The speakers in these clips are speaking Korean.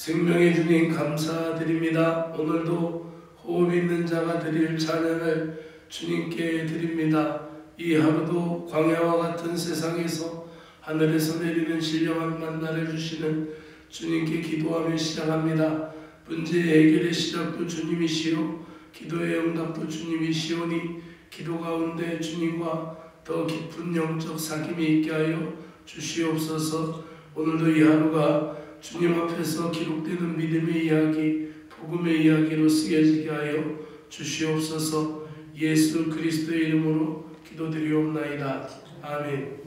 생명의 주님 감사드립니다. 오늘도 호흡 있는 자가 드릴 찬양을 주님께 드립니다. 이 하루도 광야와 같은 세상에서 하늘에서 내리는 신령한 만나를 주시는 주님께 기도하며 시작합니다. 문제의 해결의 시작도 주님이시오, 기도의 응답도 주님이시오니 기도 가운데 주님과 더 깊은 영적 사귐이 있게 하여 주시옵소서. 오늘도 이 하루가 주님 앞에서 기록되는 믿음의 이야기, 복음의 이야기로 쓰여지게 하여 주시옵소서. 예수 그리스도의 이름으로 기도드리옵나이다. 아멘.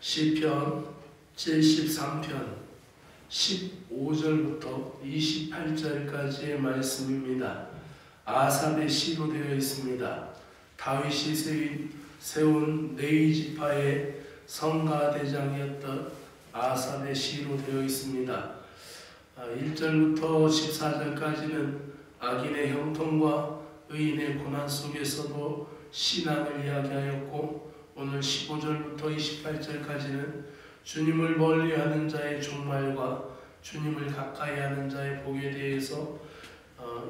시편 73편 15절부터 28절까지의 말씀입니다. 아삽의 시로 되어 있습니다. 다윗이 세운 네이지파의 성가대장이었던 아삽의 시로 되어 있습니다. 1절부터 14절까지는 악인의 형통과 의인의 고난 속에서도 신앙을 이야기하였고, 오늘 15절부터 28절까지는 주님을 멀리하는 자의 종말과 주님을 가까이하는 자의 복에 대해서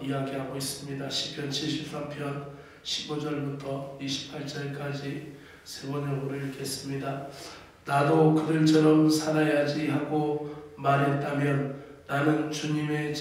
이야기하고 있습니다. 시편 73편 15절부터 28절까지 세 번역으로 읽겠습니다. 나도 그들처럼 살아야지 하고 말했다면 나는 주님의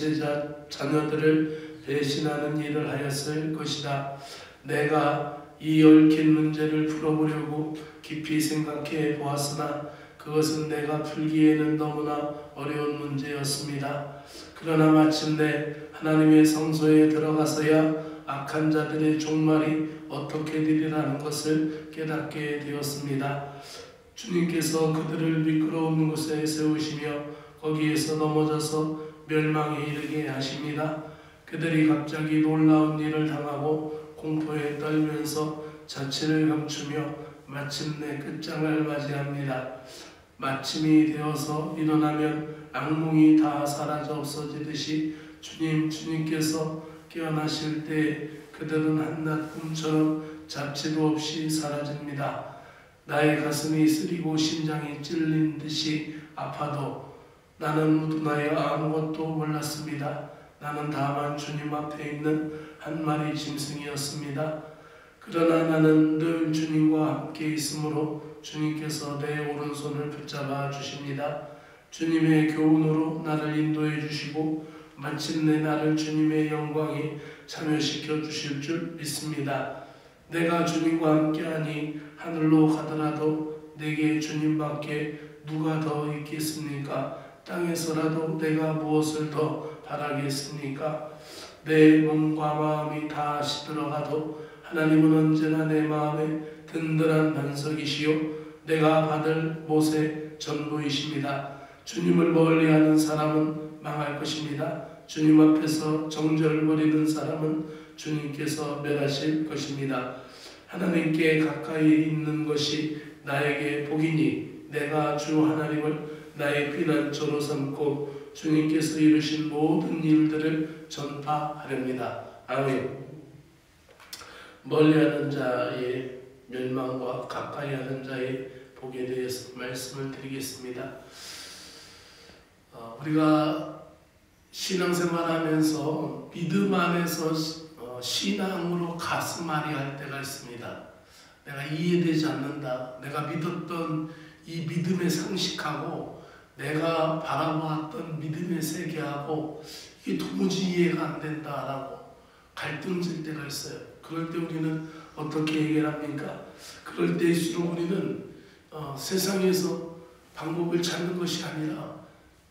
자녀들을 배신하는 일을 하였을 것이다. 내가 이 얽힌 문제를 풀어보려고 깊이 생각해 보았으나 그것은 내가 풀기에는 너무나 어려운 문제였습니다. 그러나 마침내 하나님의 성소에 들어가서야 악한 자들의 종말이 어떻게 되리라는 것을 깨닫게 되었습니다. 주님께서 그들을 미끄러운 곳에 세우시며 거기에서 넘어져서 멸망에 이르게 하십니다. 그들이 갑자기 놀라운 일을 당하고 공포에 떨면서 자취를 감추며 마침내 끝장을 맞이합니다. 마침이 되어서 일어나면 악몽이 다 사라져 없어지듯이 주님께서 깨어나실 때 그들은 한낱 꿈처럼 잡지도 없이 사라집니다. 나의 가슴이 쓰리고 심장이 찔린 듯이 아파도 나는 우둔하여 아무것도 몰랐습니다. 나는 다만 주님 앞에 있는 한 마리 짐승이었습니다. 그러나 나는 늘 주님과 함께 있으므로 주님께서 내 오른손을 붙잡아 주십니다. 주님의 교훈으로 나를 인도해 주시고 마침내 나를 주님의 영광에 참여시켜 주실 줄 믿습니다. 내가 주님과 함께하니 하늘로 가더라도 내게 주님밖에 누가 더 있겠습니까? 땅에서라도 내가 무엇을 더 바라겠습니까? 내 몸과 마음이 다 시들어가도 하나님은 언제나 내 마음에 든든한 반석이시요 내가 받을 못의 전부이십니다. 주님을 멀리하는 사람은 망할 것입니다. 주님 앞에서 정죄를 벌이는 사람은 주님께서 멸하실 것입니다. 하나님께 가까이 있는 것이 나에게 복이니 내가 주 하나님을 나의 피난처로 삼고 주님께서 이루신 모든 일들을 전파하렵니다. 아멘. 멀리하는 자의 멸망과 가까이하는 자의 복에 대해서 말씀을 드리겠습니다. 우리가 신앙생활하면서 믿음 안에서 신앙으로 가슴앓이 할 때가 있습니다. 내가 이해되지 않는다. 내가 믿었던 이 믿음의 상식하고 내가 바라보았던 믿음의 세계하고 이게 도무지 이해가 안 된다라고 갈등질 때가 있어요. 그럴 때 우리는 어떻게 해결합니까? 그럴 때일수록 우리는 세상에서 방법을 찾는 것이 아니라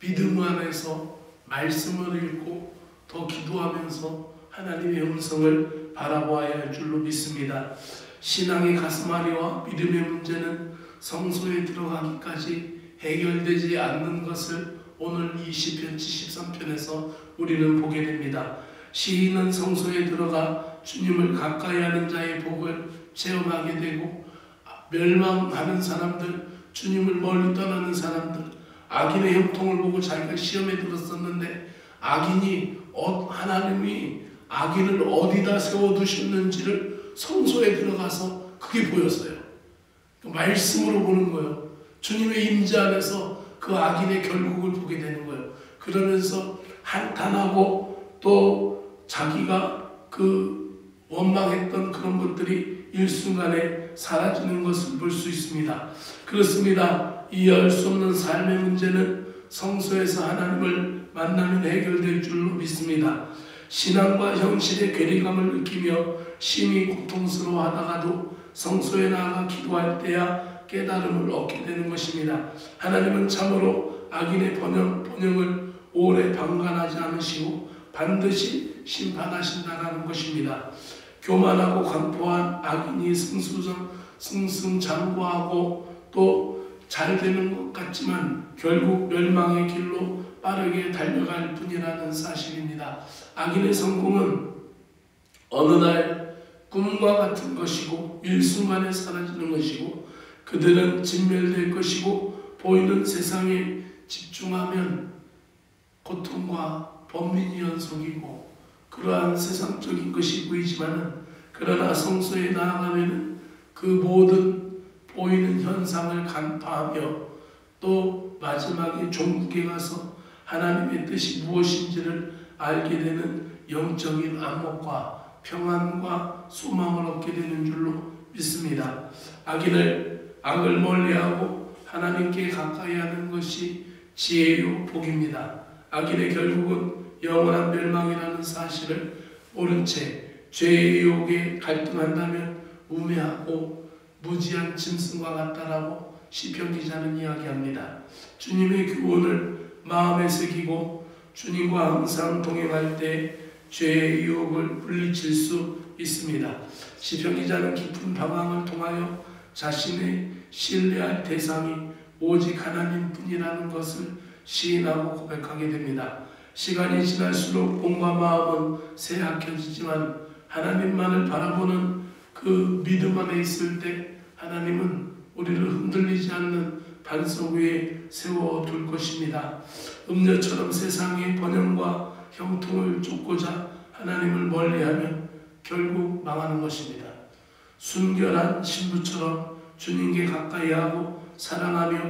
믿음 안에서 말씀을 읽고 더 기도하면서 하나님의 음성을 바라보아야 할 줄로 믿습니다. 신앙의 가슴앓이와 믿음의 문제는 성소에 들어가기까지 해결되지 않는 것을 오늘 이 시편 73편에서 우리는 보게 됩니다. 시인은 성소에 들어가 주님을 가까이하는 자의 복을 체험하게 되고 멸망하는 사람들, 주님을 멀리 떠나는 사람들, 악인의 형통을 보고 자기가 시험에 들었었는데 하나님이 악인을 어디다 세워두셨는지를 성소에 들어가서 그게 보였어요. 말씀으로 보는 거예요. 주님의 임재 안에서 그 악인의 결국을 보게 되는 거예요. 그러면서 한탄하고 또 자기가 그 원망했던 그런 것들이 일순간에 사라지는 것을 볼 수 있습니다. 그렇습니다. 이해할 수 없는 삶의 문제는 성소에서 하나님을 만나면 해결될 줄로 믿습니다. 신앙과 현실의 괴리감을 느끼며 심히 고통스러워하다가도 성소에 나아가 기도할 때야 깨달음을 얻게 되는 것입니다. 하나님은 참으로 악인의 번영을 오래 방관하지 않으시고 반드시 심판하신다는 것입니다. 교만하고 강포한 악인이 승승장구하고 또 잘 되는 것 같지만 결국 멸망의 길로 빠르게 달려갈 뿐이라는 사실입니다. 악인의 성공은 어느 날 꿈과 같은 것이고 일순간에 사라지는 것이고 그들은 진멸될 것이고 보이는 세상에 집중하면 고통과 번민이 연속이고 그러한 세상적인 것이 보이지만은 그러나 성소에 나아가면 그 모든 보이는 현상을 간파하며 또 마지막에 종국에 가서 하나님의 뜻이 무엇인지를 알게 되는 영적인 안목과 평안과 소망을 얻게 되는 줄로 믿습니다. 악을 멀리하고 하나님께 가까이 하는 것이 지혜요 복입니다. 악인의 결국은 영원한 멸망이라는 사실을 모른 채 죄의 유혹에 갈등한다면 우매하고 무지한 짐승과 같다라고 시편 기자는 이야기합니다. 주님의 교훈을 마음에 새기고 주님과 항상 동행할 때 죄의 유혹을 물리칠 수 있습니다. 시편 기자는 깊은 방황을 통하여 자신의 신뢰할 대상이 오직 하나님뿐이라는 것을 시인하고 고백하게 됩니다. 시간이 지날수록 몸과 마음은 쇠약해지지만 하나님만을 바라보는 그 믿음 안에 있을 때 하나님은 우리를 흔들리지 않는 반석 위에 세워둘 것입니다. 음녀처럼 세상의 번영과 형통을 쫓고자 하나님을 멀리하면 결국 망하는 것입니다. 순결한 신부처럼 주님께 가까이하고 사랑하며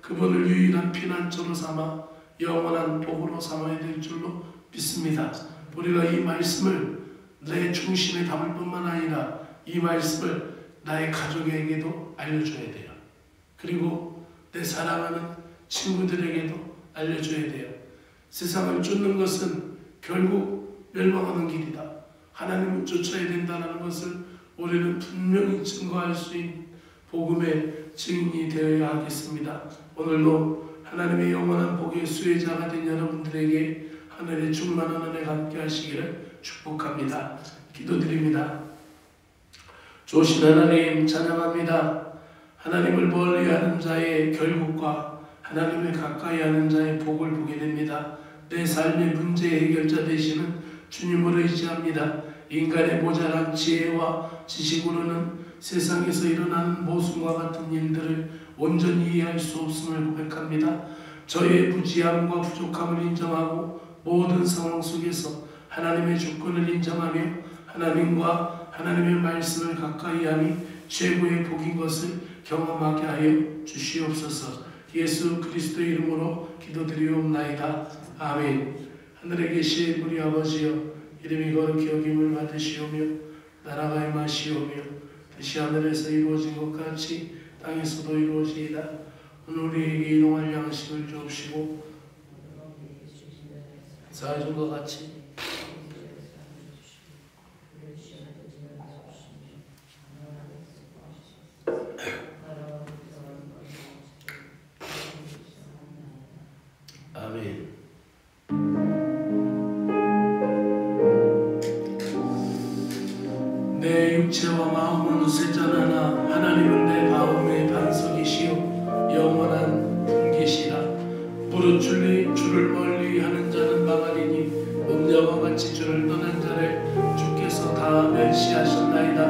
그분을 유일한 피난처로 삼아 영원한 복으로 삼아야 될 줄로 믿습니다. 우리가 이 말씀을 내 중심에 담을 뿐만 아니라 이 말씀을 나의 가족에게도 알려줘야 돼요. 그리고 내 사랑하는 친구들에게도 알려줘야 돼요. 세상을 쫓는 것은 결국 멸망하는 길이다. 하나님을 쫓아야 된다는 것을 우리는 분명히 증거할 수 있는 복음의 증인이 되어야 하겠습니다. 오늘도 하나님의 영원한 복의 수혜자가 된 여러분들에게 하늘의 충만한 은혜가 함께 하시기를 축복합니다. 기도드립니다. 좋으신 하나님 찬양합니다. 하나님을 멀리하는 자의 결국과 하나님을 가까이하는 자의 복을 보게 됩니다. 내 삶의 문제 해결자 되시는 주님을 의지합니다. 인간의 모자란 지혜와 지식으로는 세상에서 일어나는 모순과 같은 일들을 온전히 이해할 수 없음을 고백합니다. 저의 무지함과 부족함을 인정하고 모든 상황 속에서 하나님의 주권을 인정하며 하나님과 하나님의 말씀을 가까이함이 최고의 복인 것을 경험하게 하여 주시옵소서. 예수 그리스도의 이름으로 기도드리옵나이다. 아멘. 하늘에 계신 우리 아버지여, 이름이 거룩히 여김을 받으시오며 나라가 임하시오며 뜻이 하늘에서 이루어진 것 같이 땅에서도 이루어지이다. 오늘 우리에게 일용할 양식을 주옵시고 사해준 것 같이 아멘. 내 육체와 마음은 쇠잔하나 하나님은 내 마음의 반석이시요 영원한 분기시라. 무릇 주를 멀리하는 자는 망하리니 음녀와 같이 주를 떠난 자를 주께서 다 멸시하셨나이다.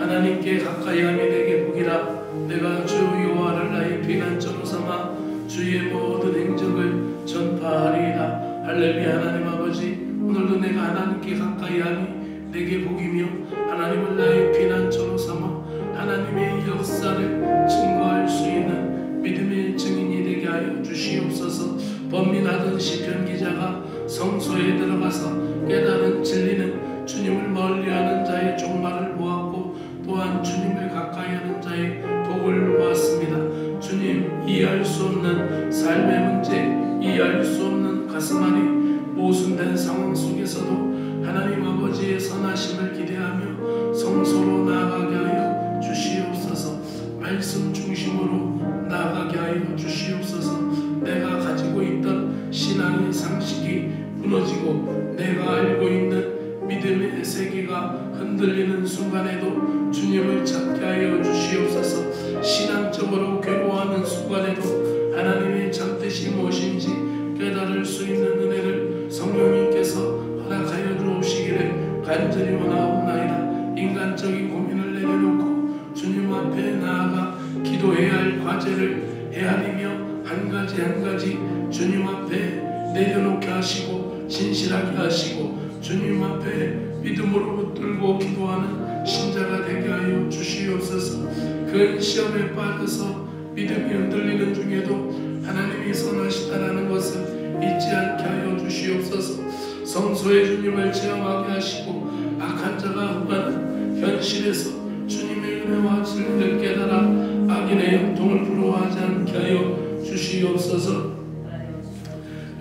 하나님께 가까이함이 내게 복이라. 내가 주 여호와를 나의 피난처로 삼아 주의 모든 행적을 전파하리이다. 할렐루야. 하나님 아버지, 오늘도 내가 하나님께 가까이하니 내게 복이며 하나님을 나의 피난처로 삼아 하나님의 역사를 증거할 수 있는 믿음의 증인이 되게 하여 주시옵소서. 범민하던 시편 기자가 성소에 들어가서 깨달은 진리는 주님을 멀리하는 자의 종말을 보았고 또한 주님을 가까이하는 자의 복을 보았습니다. 주님, 이해할 수 없는 삶의 문제, 이해할 수 없는 가슴앓이, 모순된 상황 속에서도 하나님 아버지의 선하심을 기대하며 성소로 나아가게 하여 주시옵소서. 말씀 중심으로 나아가게 하여 주시옵소서. 내가 가지고 있던 신앙의 상식이 무너지고 내가 알고 있는 믿음의 세계가 흔들리는 순간에도 주님을 찾게 하여 주시옵소서. 신앙적으로 괴로워하는 순간에도 하나님의 참뜻이 무엇인지 깨달을 수 있는 은혜를 성령님께서 허락하여 주시기를 간절히 원하옵나이다. 인간적인 고민을 내려놓고 주님 앞에 나아가 기도해야 할 과제를 헤아리며 한 가지 한 가지 주님 앞에 내려놓게 하시고 진실하게 하시고 주님 앞에 믿음으로 붙들고 기도하는 신자가 되게 하여 주시옵소서. 그 시험에 빠져서 믿음이 흔들리는 중에도 하나님이 선하시다라는 것을 잊지 않게 하여 주시옵소서. 성소의 주님을 체험하게 하시고 악한 자가 흥하는 현실에서 주님의 은혜와 진리를 깨달아 악인의 형통을 부러워하지 않게 하여 주시옵소서.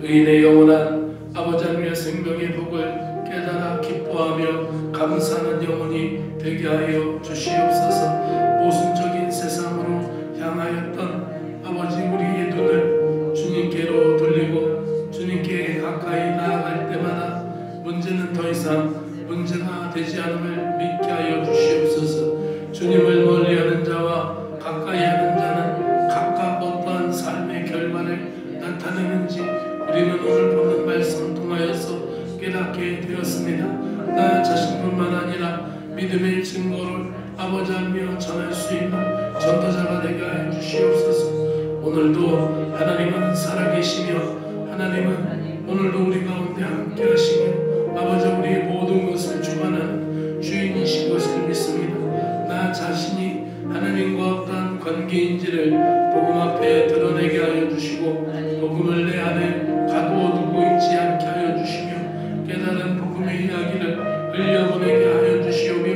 의인의 영원한 아버지 하나님의 생명의 복을 깨달아 기뻐하며 감사하는 영혼이 되게 하여 주시옵소서. 모순적인 세상으로 향하였던 아버지 우리의 눈을 주님께로 돌리고 주님께 가까이 나아갈 때마다 문제는 더 이상 문제가 되지 않음을 믿게 하여 주시옵소서. 주님을 멀리하는 자와 가까이하는 자는 각각 어떠한 삶의 결과를 나타내는지 우리는 오늘 보는 말씀 통하여서 깨닫게 되었습니다. 나 자신뿐만 아니라 믿음의 증거를 아버지 하며 전할 수 있는 전도자가 되게 하여 주시옵소서. 오늘도 하나님은 살아계시며 하나님은 오늘도 우리 가운데 함께 하시며 아버지 우리의 모든 것을 주관하는 주인이신 것을 믿습니다. 나 자신이 하나님과 어떠한 관계인지를 복음 앞에 드러내게 하여 주시고 복음을 내 안에 가두어 두고 있지 않게 하여 주시며 깨달은 복음의 이야기를 흘려보내게 하여 주시오며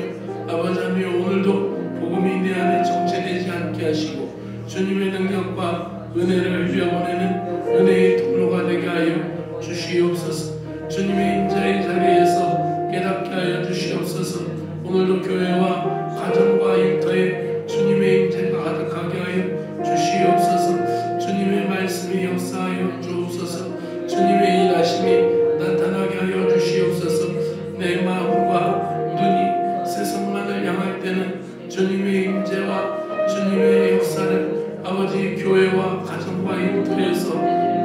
아버지 하며 오늘도 복음이 내 안에 정체되지 않게 하시고 주님의 능력과 은혜를 흘려보내는 은혜의 통로가 되게 하여 주시옵소서. 주님의 인자의 자리에서 깨닫게 하여 주시옵소서. 오늘도 교회와 가정과 일터에 주님의 인재가 가득하게 하여 주시옵소서. 주님의 말씀이 역사하여 주옵소서. 주님의 일하심이 나타나게 하여 주시옵소서. 내 마음과 눈이 세상만을 향할 때는 주님의 임재와 주님의 역사를 아버지 교회와 가정과 일터에서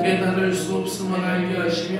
깨달을 수 없음을 알게 하시며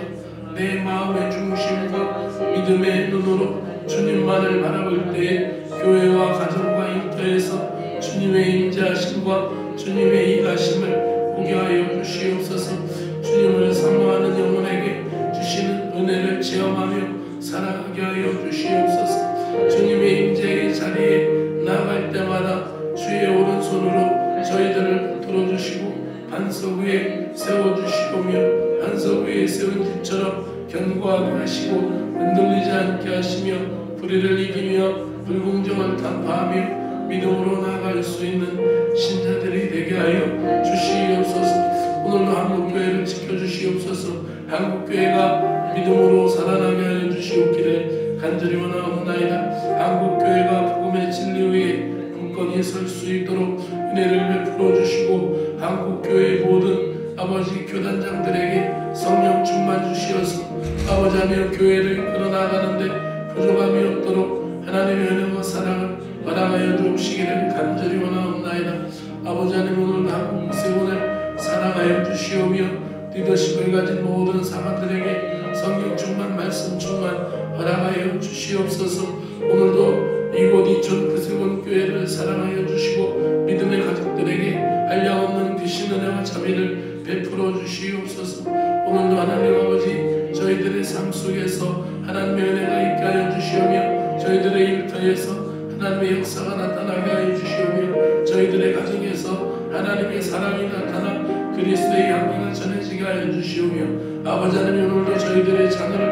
내 마음의 중심과 믿음의 눈으로 주님만을 바라볼 때에 교회와 가정과 일터에서 주님의 임재하심과 주님의 일하심을 보게 하여 주시옵소서. 주님을 사모하는 영혼에게 주시는 은혜를 체험하며 살아가게 하여 주시옵소서. 주님의 임재의 자리에 나아갈 때마다 주의 오른손으로 저희들을 들어주시고 반석 위에 세워주시오며 반석 위에 세운 집처럼 견고하게 하시고 흔들리지 않게 하시며 불의를 이기며 불공정을 타파하며 믿음으로 나아갈 수 있는 신자들이 되게 하여 주시옵소서. 오늘도 한국교회를 지켜주시옵소서. 한국교회가 믿음으로 살아나게 하여 주시옵기를 간절히 원하옵나이다. 한국교회가 복음의 진리 위에 굳건히 설 수 있도록 은혜를 베풀어 주시고 한국교회의 모든 아버지 교단장들에게 성령 충만 주시어서 아버지 하며 교회를 이끌어 나가는데 부족함이 없도록 하나님의 은혜와 사랑을 허락하여 주시기를 간절히 원하옵나이다. 아버지 하나님 오늘 한국 세원을 사랑하여 주시오며 리더십을 가진 모든 사람들에게 성령 충만 말씀 충만 허락하여 주시옵소서. 오늘도 이곳 이천 그세원 교회를 사랑하여 주시고 믿음의 가족들에게 한량없는 귀신 은혜와 자비를 베풀어 주시옵소서. 오늘도 하나님 아버지 저희들의 삶 속에서 하나님의 은혜가 있게 하여 주시오며 저희들의 일터에서 하나님의 역사가 나타나게 하여 주시오며 저희들의 가정에서 하나님의 사랑이 나타나 그리스도의 향기가 전해지게 하여 주시오며 아버지 하나님 오늘도 저희들의 자녀를